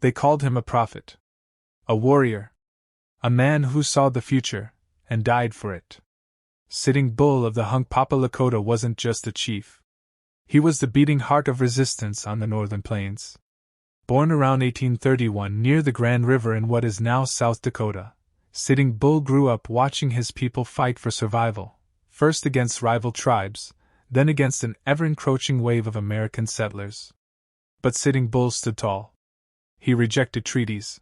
They called him a prophet, a warrior, a man who saw the future, and died for it. Sitting Bull of the Hunkpapa Lakota wasn't just a chief. He was the beating heart of resistance on the northern plains. Born around 1831 near the Grand River in what is now South Dakota, Sitting Bull grew up watching his people fight for survival, first against rival tribes, then against an ever-encroaching wave of American settlers. But Sitting Bull stood tall. He rejected treaties.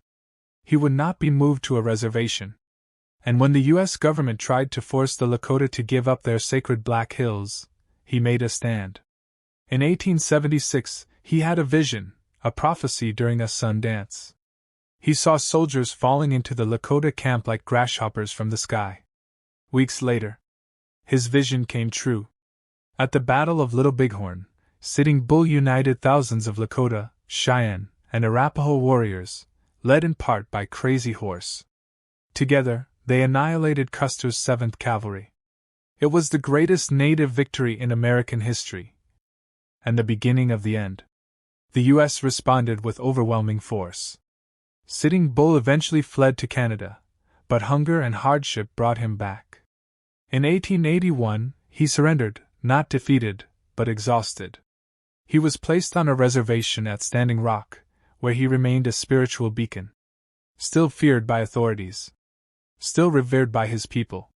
He would not be moved to a reservation. And when the U.S. government tried to force the Lakota to give up their sacred Black Hills, he made a stand. In 1876, he had a vision, a prophecy during a sun dance. He saw soldiers falling into the Lakota camp like grasshoppers from the sky. Weeks later, his vision came true. At the Battle of Little Bighorn, Sitting Bull united thousands of Lakota, Cheyenne, and Arapaho warriors, led in part by Crazy Horse. Together, they annihilated Custer's 7th Cavalry. It was the greatest native victory in American history, and the beginning of the end. The U.S. responded with overwhelming force. Sitting Bull eventually fled to Canada, but hunger and hardship brought him back. In 1881, he surrendered, not defeated, but exhausted. He was placed on a reservation at Standing Rock, where he remained a spiritual beacon. Still feared by authorities. Still revered by his people.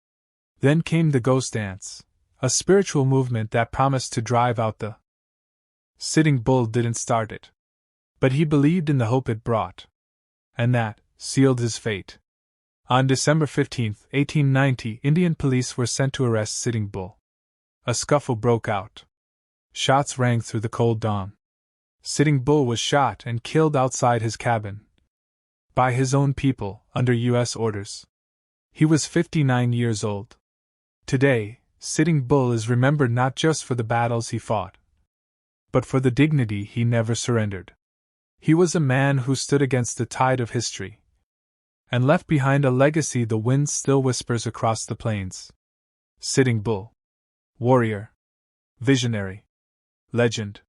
Then came the Ghost Dance, a spiritual movement that promised to drive out the Sitting Bull didn't start it. But he believed in the hope it brought. And that sealed his fate. On December 15, 1890, Indian police were sent to arrest Sitting Bull. A scuffle broke out. Shots rang through the cold dawn. Sitting Bull was shot and killed outside his cabin. By his own people, under U.S. orders. He was 59 years old. Today, Sitting Bull is remembered not just for the battles he fought, but for the dignity he never surrendered. He was a man who stood against the tide of history, and left behind a legacy the wind still whispers across the plains. Sitting Bull. Warrior. Visionary. Legend.